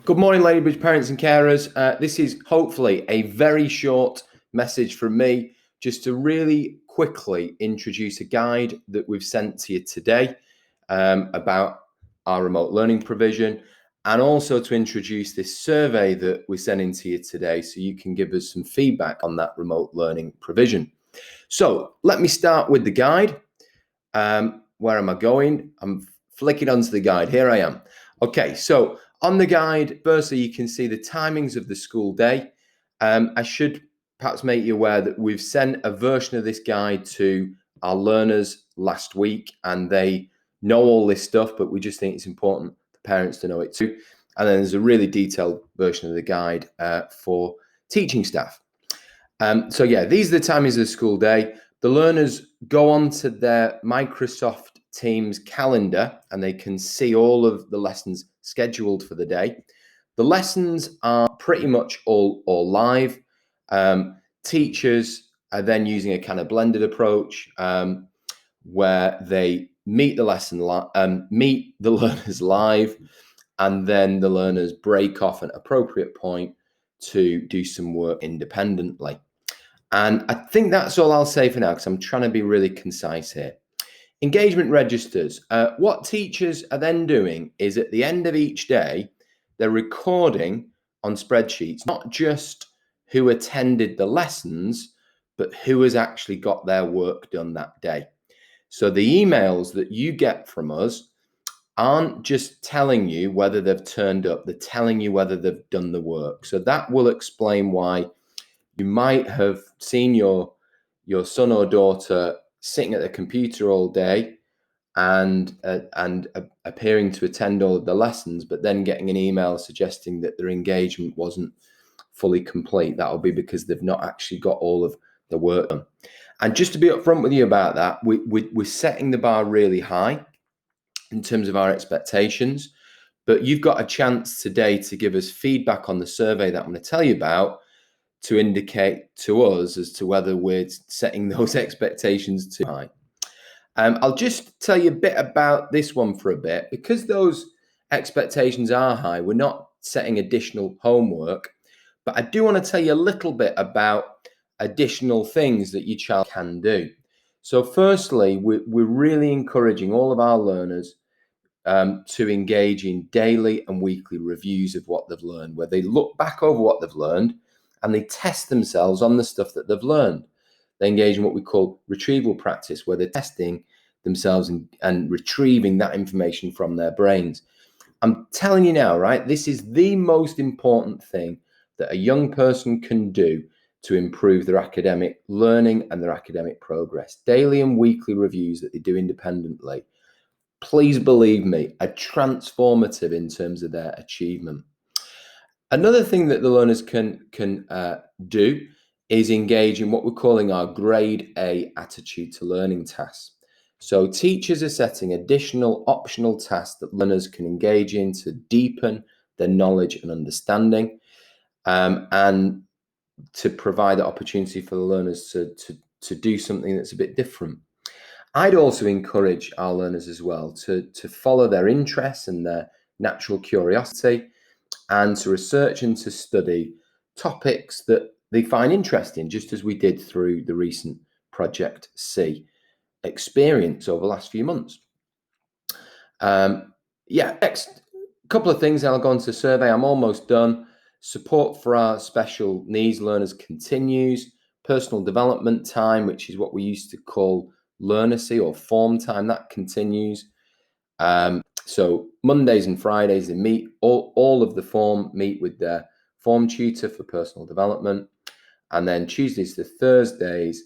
Good morning, Ladybridge parents and carers. This is hopefully a very short message from me just to really quickly introduce a guide that we've sent to you today about our remote learning provision, and also to introduce this survey that we're sending to you today so you can give us some feedback on that remote learning provision. So let me start with the guide. Where am I going? I'm flicking onto the guide. Here I am. Okay, so on the guide, firstly, you can see the timings of the school day. I should perhaps make you aware that we've sent a version of this guide to our learners last week, and they know all this stuff, but we just think it's important for parents to know it too. And then there's a really detailed version of the guide for teaching staff. So yeah, these are the timings of the school day. The learners go onto their Microsoft Teams calendar and they can see all of the lessons scheduled for the day. The lessons are pretty much all live. Teachers are then using a kind of blended approach where they meet the learners live, and then the learners break off at an appropriate point to do some work independently. And I think that's all I'll say for now, because I'm trying to be really concise here. Engagement registers. What teachers are then doing is at the end of each day, they're recording on spreadsheets, not just who attended the lessons, but who has actually got their work done that day. So the emails that you get from us aren't just telling you whether they've turned up, they're telling you whether they've done the work. So that will explain why you might have seen your son or daughter sitting at the computer all day and appearing to attend all of the lessons, but then getting an email suggesting that their engagement wasn't fully complete. That'll be because they've not actually got all of the work done. And just to be upfront with you about that, we're setting the bar really high in terms of our expectations, but you've got a chance today to give us feedback on the survey that I'm going to tell you about, to indicate to us as to whether we're setting those expectations too high. I'll just tell you a bit about this one for a bit. Because those expectations are high, we're not setting additional homework, but I do want to tell you a little bit about additional things that your child can do. So firstly, we're really encouraging all of our learners to engage in daily and weekly reviews of what they've learned, where they look back over what they've learned and they test themselves on the stuff that they've learned. They engage in what we call retrieval practice, where they're testing themselves and retrieving that information from their brains. I'm telling you now, right, this is the most important thing that a young person can do to improve their academic learning and their academic progress. Daily and weekly reviews that they do independently, please believe me, are transformative in terms of their achievement. Another thing that the learners can do is engage in what we're calling our grade A attitude to learning tasks. So teachers are setting additional optional tasks that learners can engage in to deepen their knowledge and understanding, and to provide the opportunity for the learners to do something that's a bit different. I'd also encourage our learners as well to follow their interests and their natural curiosity, and to research and to study topics that they find interesting, just as we did through the recent Project C experience over the last few months. Next couple of things, I'll go on to survey. I'm almost done. Support for our special needs learners continues. Personal development time, which is what we used to call Learnacy or form time, that continues. So Mondays and Fridays, they meet, all of the form meet with their form tutor for personal development. And then Tuesdays to Thursdays,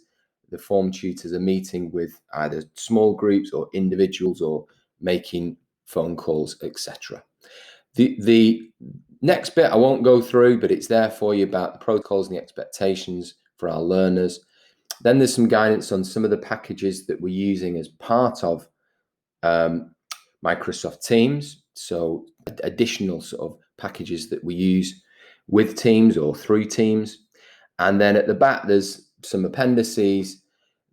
the form tutors are meeting with either small groups or individuals, or making phone calls, etc. The next bit I won't go through, but it's there for you about the protocols and the expectations for our learners. Then there's some guidance on some of the packages that we're using as part of Microsoft Teams. So additional sort of packages that we use with Teams or through Teams. And then at the back, there's some appendices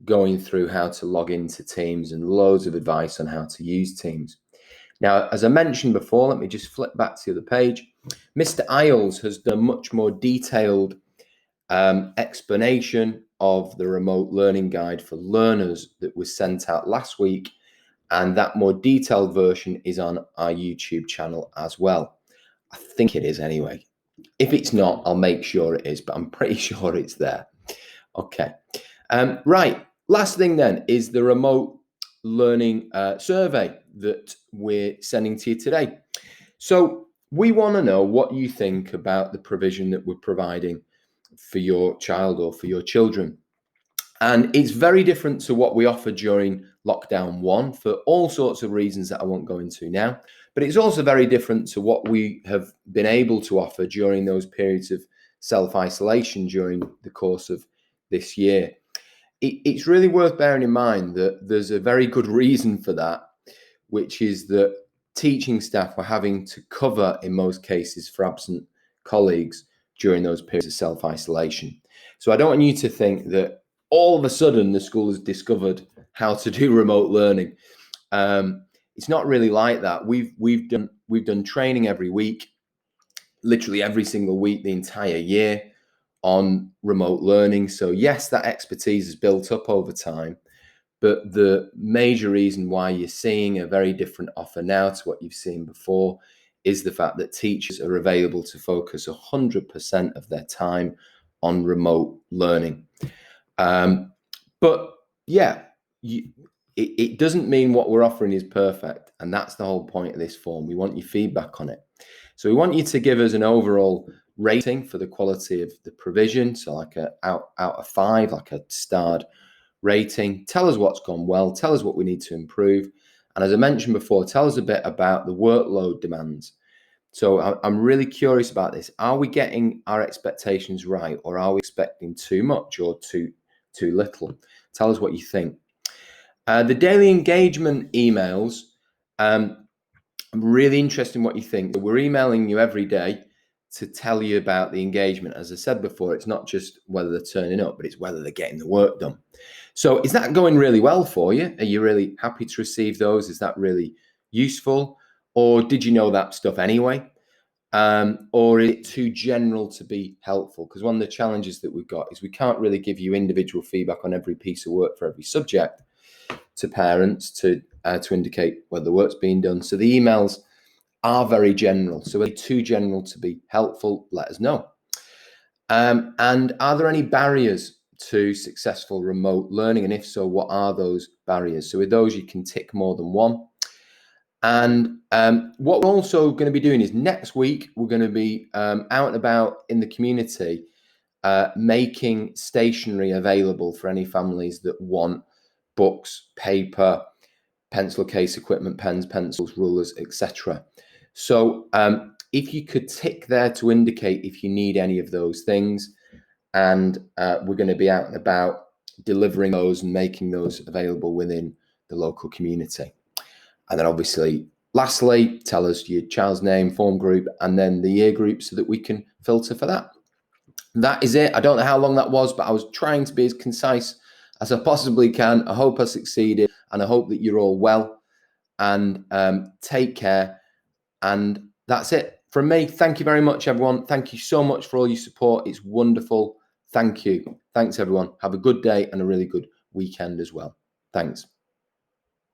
going through how to log into Teams and loads of advice on how to use Teams. Now, as I mentioned before, let me just flip back to the other page. Mr. Isles has done a much more detailed explanation of the remote learning guide for learners that was sent out last week. And that more detailed version is on our YouTube channel as well. I think it is anyway. If it's not, I'll make sure it is, but I'm pretty sure it's there. Okay. Right. Last thing then is the remote learning survey that we're sending to you today. So we want to know what you think about the provision that we're providing for your child or for your children. And it's very different to what we offered during lockdown 1 for all sorts of reasons that I won't go into now. But it's also very different to what we have been able to offer during those periods of self-isolation during the course of this year. It's really worth bearing in mind that there's a very good reason for that, which is that teaching staff were having to cover, in most cases, for absent colleagues during those periods of self-isolation. So I don't want you to think that all of a sudden the school has discovered how to do remote learning. It's not really like that. We've done training every week, literally every single week the entire year on remote learning. So yes, that expertise is built up over time, but the major reason why you're seeing a very different offer now to what you've seen before is the fact that teachers are available to focus 100% of their time on remote learning. But yeah, it doesn't mean what we're offering is perfect. And that's the whole point of this form. We want your feedback on it. So we want you to give us an overall rating for the quality of the provision. So like a out of 5, like a starred rating. Tell us what's gone well. Tell us what we need to improve. And as I mentioned before, tell us a bit about the workload demands. So I'm really curious about this. Are we getting our expectations right, or are we expecting too much or too little? Tell us what you think. The daily engagement emails, I'm really interested in what you think. We're emailing you every day to tell you about the engagement. As I said before, it's not just whether they're turning up, but it's whether they're getting the work done. So is that going really well for you? Are you really happy to receive those? Is that really useful? Or did you know that stuff anyway? Or is it too general to be helpful? Because one of the challenges that we've got is we can't really give you individual feedback on every piece of work for every subject to parents to indicate whether the work's being done. So the emails are very general. So are they too general to be helpful? Let us know. And are there any barriers to successful remote learning? And if so, what are those barriers? So with those, you can tick more than one. And what we're also going to be doing is next week, we're going to be out and about in the community, making stationery available for any families that want books, paper, pencil case equipment, pens, pencils, rulers, etc. So if you could tick there to indicate if you need any of those things, and we're going to be out and about delivering those and making those available within the local community. And then obviously, lastly, tell us your child's name, form group, and then the year group so that we can filter for that. That is it. I don't know how long that was, but I was trying to be as concise as I possibly can. I hope I succeeded, and I hope that you're all well, and take care. And that's it from me. Thank you very much, everyone. Thank you so much for all your support. It's wonderful. Thank you. Thanks, everyone. Have a good day and a really good weekend as well. Thanks.